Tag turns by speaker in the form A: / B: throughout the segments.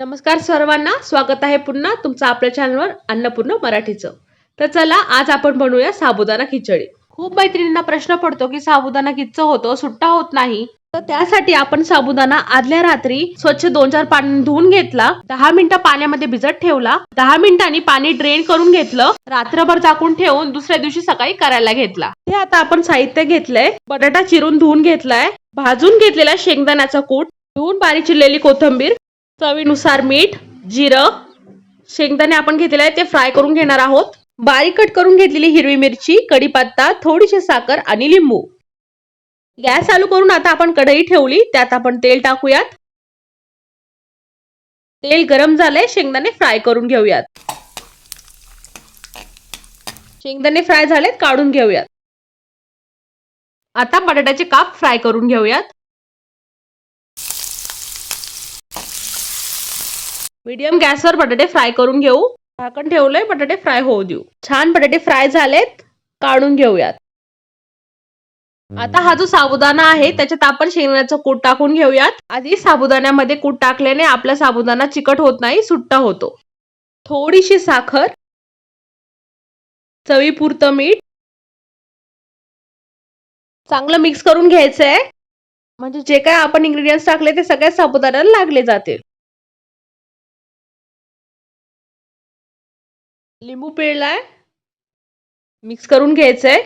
A: नमस्कार सर्वांना, स्वागत आहे पुन्हा तुमचं आपल्या चॅनलवर अन्नपूर्ण मराठीचं। तर चला आज आपण बनवूया साबुदाणा खिचडी। खूप मैत्रिणींना प्रश्न पडतो की साबुदाणा किच्चा होतो, सुट्टा होत नाही। तर त्यासाठी आपण साबुदाणा आदल्या रात्री स्वच्छ 2-4 पाण्याने धुवून घेतला, 10 मिनिटं पाण्यामध्ये भिजत ठेवला, 10 मिनिटांनी पाणी ड्रेन करून घेतलं, रात्रभर झाकून ठेवून दुसऱ्या दिवशी सकाळी करायला घेतला। हे आता आपण साहित्य घेतलंय, बटाटा चिरून धुवून घेतलाय, भाजून घेतलेला शेंगदाण्याचा कूट, धुवून बारीक चिरलेली कोथिंबीर, चवीनुसार मीठ, जिरं, शेंगदाणे आपण घेतलेले आहे ते फ्राय करून घेणार आहोत, बारीक कट करून घेतलेली हिरवी मिरची, कढीपत्ता, थोडीशी साखर आणि लिंबू। गॅस चालू करून आता आपण कढई ठेवली, त्यात आपण तेल टाकूयात। तेल गरम झाले, शेंगदाणे फ्राय करून घेऊयात। शेंगदाणे फ्राय झालेत, काढून घेऊयात। आता बटाट्याचे काप फ्राय करून घेऊयात। मीडियम गॅसवर बटाटे फ्राय करून घेऊ। झाकण ठेवलंय, बटाटे फ्राय होऊ देऊ। छान बटाटे फ्राय झालेत, काढून घेऊयात। आता हा जो साबुदाणा आहे त्याच्यात आपण शेंगदाण्याचं कूट टाकून घेऊयात। आधी साबुदाण्यामध्ये कूट टाकल्याने आपला साबुदाणा चिकट होत नाही, सुट्टा होतो। थोडीशी साखर, चवीपुरतं मीठ, चांगलं मिक्स करून घ्यायचंय, म्हणजे जे काय आपण इन्ग्रेडियंट्स टाकले ते सगळ्या साबुदाण्याला लागले जातील। लिंबू पिळलाय, मिक्स करून घ्यायचंय।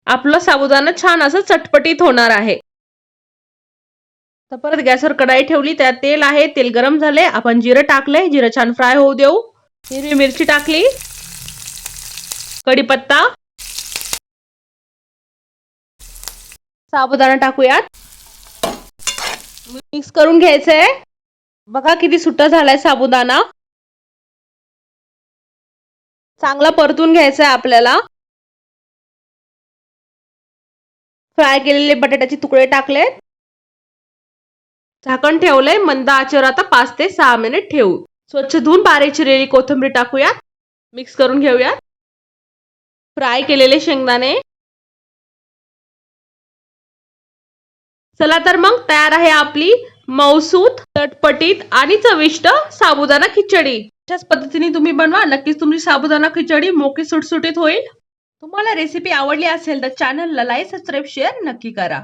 A: आपला साबुदाणा छान असं चटपटीत होणार आहे। तर परत गॅसवर कढई ठेवली, त्यात तेल आहे, तेल गरम झाले, आपण जिरं टाकले, जिरं छान फ्राय होऊ देऊ। हिरवी मिरची टाकली, कढीपत्ता, साबुदाणा टाकूयात, मिक्स करून घ्यायचंय। बघा किती सुट्टा झालाय साबुदाणा, चांगला परतून घ्यायचंय आपल्याला। फ्राय केलेले बटाट्याचे तुकडे टाकलेत, झाकण ठेवलंय, मंद आचेवर आता 5 ते 6 मिनिट ठेवू। स्वच्छ धुवून बारीक चिरलेली कोथिंबीर टाकूयात, मिक्स करून घेऊयात। फ्राय केलेले शेंगदाणे, चला तर मग तयार आहे आपली मऊसूत, चटपटीत आणि चविष्ट साबुदाणा खिचडी। अशाच पद्धतीने तुम्ही बनवा, नक्कीच तुमची साबुदाणा खिचडी मोकळी सुटसुटीत होईल। तुम्हाला रेसिपी आवडली असेल तर चॅनलला लाईक, सबस्क्राईब, शेअर नक्की करा।